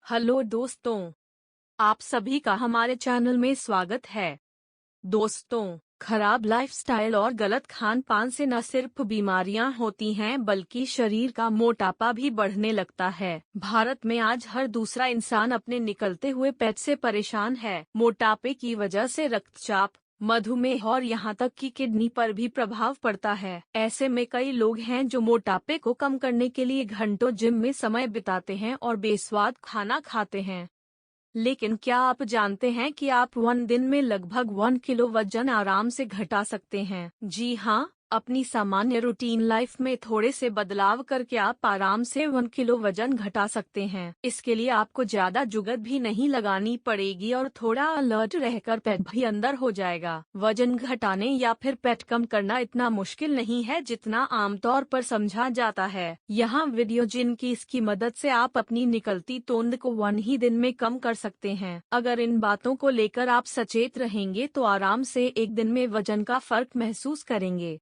Hello दोस्तों, आप सभी का हमारे चैनल में स्वागत है। दोस्तों, खराब लाइफस्टाइल और गलत खान पान से न सिर्फ बीमारियां होती हैं बल्कि शरीर का मोटापा भी बढ़ने लगता है। भारत में आज हर दूसरा इंसान अपने निकलते हुए पेट से परेशान है। मोटापे की वजह से रक्तचाप, मधुमेह और यहाँ तक कि किडनी पर भी प्रभाव पड़ता है। ऐसे में कई लोग हैं जो मोटापे को कम करने के लिए घंटों जिम में समय बिताते हैं और बेस्वाद खाना खाते हैं। लेकिन क्या आप जानते हैं कि आप 1 दिन में लगभग 1 किलो वजन आराम से घटा सकते हैं? जी हाँ, अपनी सामान्य रूटीन लाइफ में थोड़े से बदलाव करके आप आराम से 1 किलो वजन घटा सकते हैं। इसके लिए आपको ज्यादा जुगत भी नहीं लगानी पड़ेगी और थोड़ा अलर्ट रहकर पेट भी अंदर हो जाएगा। वजन घटाने या फिर पेट कम करना इतना मुश्किल नहीं है जितना आमतौर पर समझा जाता है। यहाँ वीडियो जिनकी इसकी मदद से आप अपनी निकलती तोंद को 1 ही दिन में कम कर सकते हैं। अगर इन बातों को लेकर आप सचेत रहेंगे तो आराम से 1 दिन में वजन का फर्क महसूस करेंगे।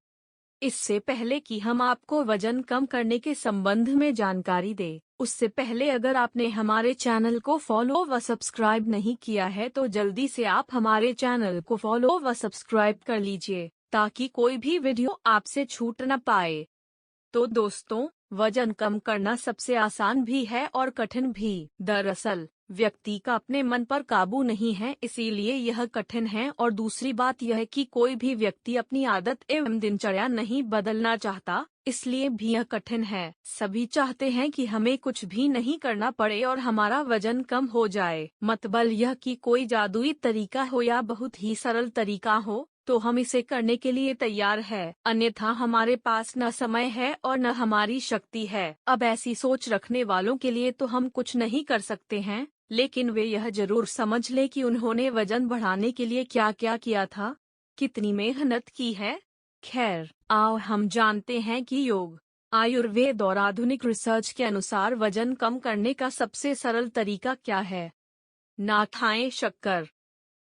इससे पहले कि हम आपको वजन कम करने के संबंध में जानकारी दें, उससे पहले अगर आपने हमारे चैनल को फॉलो व सब्सक्राइब नहीं किया है तो जल्दी से आप हमारे चैनल को फॉलो व सब्सक्राइब कर लीजिए ताकि कोई भी वीडियो आपसे छूट न पाए। तो दोस्तों, वजन कम करना सबसे आसान भी है और कठिन भी। दरअसल व्यक्ति का अपने मन पर काबू नहीं है, इसीलिए यह कठिन है। और दूसरी बात यह कि कोई भी व्यक्ति अपनी आदत एवं दिनचर्या नहीं बदलना चाहता, इसलिए भी यह कठिन है। सभी चाहते हैं कि हमें कुछ भी नहीं करना पड़े और हमारा वजन कम हो जाए। मतलब यह कि कोई जादुई तरीका हो या बहुत ही सरल तरीका हो तो हम इसे करने के लिए तैयार है, अन्यथा हमारे पास न समय है और न हमारी शक्ति है। अब ऐसी सोच रखने वालों के लिए तो हम कुछ नहीं कर सकते हैं, लेकिन वे यह जरूर समझ ले कि उन्होंने वजन बढ़ाने के लिए क्या क्या किया था, कितनी मेहनत की है। खैर, आओ हम जानते हैं कि योग, आयुर्वेद और आधुनिक रिसर्च के अनुसार वजन कम करने का सबसे सरल तरीका क्या है। ना खाएं शक्कर।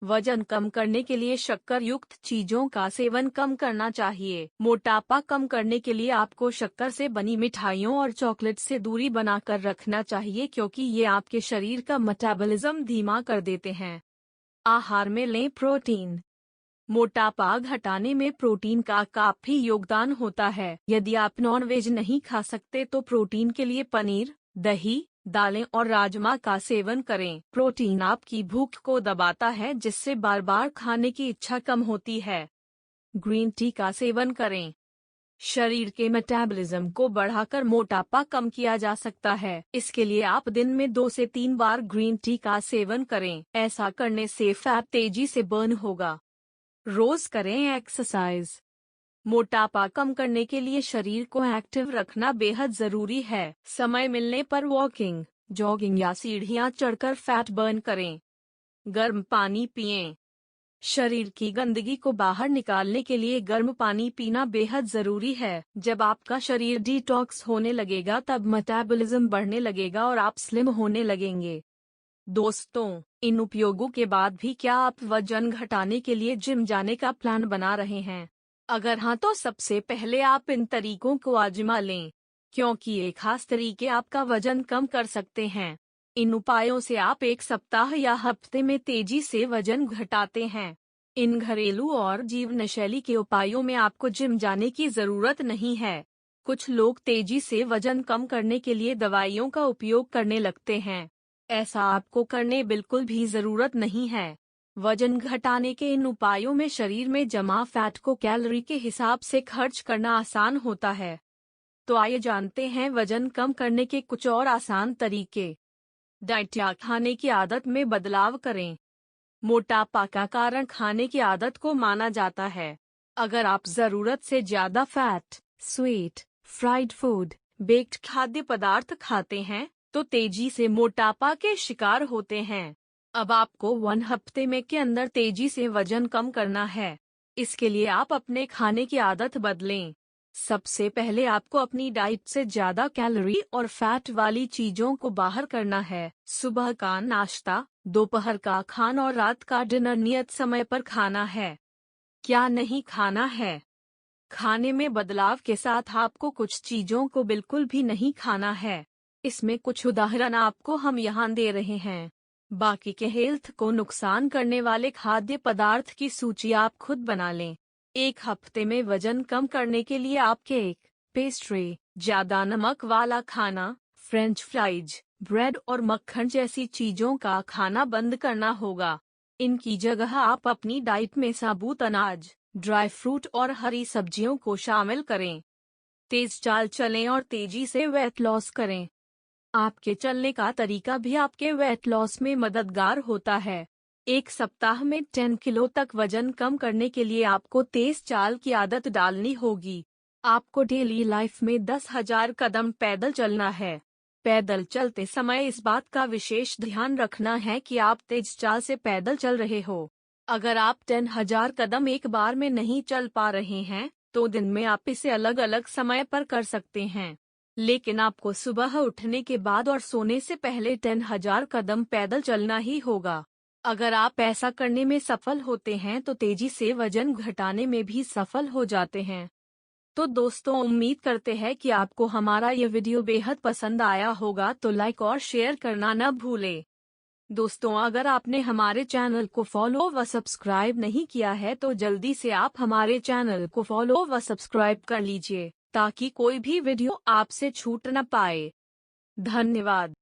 वजन कम करने के लिए शक्कर युक्त चीजों का सेवन कम करना चाहिए। मोटापा कम करने के लिए आपको शक्कर से बनी मिठाइयों और चॉकलेट से दूरी बनाकर रखना चाहिए क्योंकि ये आपके शरीर का मेटाबॉलिज्म धीमा कर देते हैं। आहार में लें प्रोटीन। मोटापा घटाने में प्रोटीन का काफी योगदान होता है। यदि आप नॉनवेज नहीं खा सकते तो प्रोटीन के लिए पनीर, दही, दालें और राजमा का सेवन करें। प्रोटीन आपकी भूख को दबाता है जिससे बार बार खाने की इच्छा कम होती है। ग्रीन टी का सेवन करें। शरीर के मेटाबॉलिज्म को बढ़ाकर मोटापा कम किया जा सकता है। इसके लिए आप दिन में 2 से 3 बार ग्रीन टी का सेवन करें। ऐसा करने से फैट तेजी से बर्न होगा। रोज करें एक्सरसाइज। मोटापा कम करने के लिए शरीर को एक्टिव रखना बेहद जरूरी है। समय मिलने पर वॉकिंग, जॉगिंग या सीढ़ियां चढ़कर फैट बर्न करें। गर्म पानी पिएं। शरीर की गंदगी को बाहर निकालने के लिए गर्म पानी पीना बेहद जरूरी है। जब आपका शरीर डिटॉक्स होने लगेगा तब मेटाबॉलिज्म बढ़ने लगेगा और आप स्लिम होने लगेंगे। दोस्तों, इन उपयोगों के बाद भी क्या आप वजन घटाने के लिए जिम जाने का प्लान बना रहे हैं? अगर हाँ तो सबसे पहले आप इन तरीकों को आजमा लें, क्योंकि ये खास तरीके आपका वजन कम कर सकते हैं। इन उपायों से आप 1 सप्ताह या हफ्ते में तेजी से वजन घटाते हैं। इन घरेलू और जीवनशैली के उपायों में आपको जिम जाने की जरूरत नहीं है। कुछ लोग तेजी से वजन कम करने के लिए दवाइयों का उपयोग करने लगते हैं। ऐसा आपको करने बिल्कुल भी जरूरत नहीं है। वजन घटाने के इन उपायों में शरीर में जमा फैट को कैलोरी के हिसाब से खर्च करना आसान होता है। तो आइए जानते हैं वजन कम करने के कुछ और आसान तरीके। डाइट या खाने की आदत में बदलाव करें। मोटापा का कारण खाने की आदत को माना जाता है। अगर आप जरूरत से ज्यादा fat, sweet, fried food, baked खाद्य पदार्थ खाते हैं तो तेजी से मोटापा के शिकार होते हैं। अब आपको 1 हफ्ते में के अंदर तेजी से वजन कम करना है। इसके लिए आप अपने खाने की आदत बदलें। सबसे पहले आपको अपनी डाइट से ज्यादा कैलोरी और फैट वाली चीजों को बाहर करना है। सुबह का नाश्ता, दोपहर का खाना और रात का डिनर नियत समय पर खाना है। क्या नहीं खाना है? खाने में बदलाव के साथ आपको कुछ चीजों को बिल्कुल भी नहीं खाना है। इसमें कुछ उदाहरण आपको हम यहाँ दे रहे हैं। बाकी के हेल्थ को नुकसान करने वाले खाद्य पदार्थ की सूची आप खुद बना लें। एक हफ्ते में वजन कम करने के लिए आप केक, पेस्ट्री, ज्यादा नमक वाला खाना, फ्रेंच फ्राइज, ब्रेड और मक्खन जैसी चीजों का खाना बंद करना होगा। इनकी जगह आप अपनी डाइट में साबुत अनाज, ड्राई फ्रूट और हरी सब्जियों को शामिल करें। तेज चाल चलें और तेजी से वेट लॉस करें। आपके चलने का तरीका भी आपके वेट लॉस में मददगार होता है। एक सप्ताह में 10 किलो तक वजन कम करने के लिए आपको तेज चाल की आदत डालनी होगी। आपको डेली लाइफ में 10,000 कदम पैदल चलना है। पैदल चलते समय इस बात का विशेष ध्यान रखना है कि आप तेज चाल से पैदल चल रहे हो। अगर आप 10,000 कदम एक बार में नहीं चल पा रहे हैं, तो दिन में आप इसे अलग अलग समय पर कर सकते हैं। लेकिन आपको सुबह उठने के बाद और सोने से पहले 10,000 कदम पैदल चलना ही होगा। अगर आप ऐसा करने में सफल होते हैं तो तेजी से वजन घटाने में भी सफल हो जाते हैं। तो दोस्तों, उम्मीद करते हैं कि आपको हमारा ये वीडियो बेहद पसंद आया होगा, तो लाइक और शेयर करना न भूलें। दोस्तों, अगर आपने हमारे चैनल को फॉलो व सब्सक्राइब नहीं किया है तो जल्दी से आप हमारे चैनल को फॉलो व सब्सक्राइब कर लीजिए, ताकि कोई भी वीडियो आपसे छूट न पाए। धन्यवाद।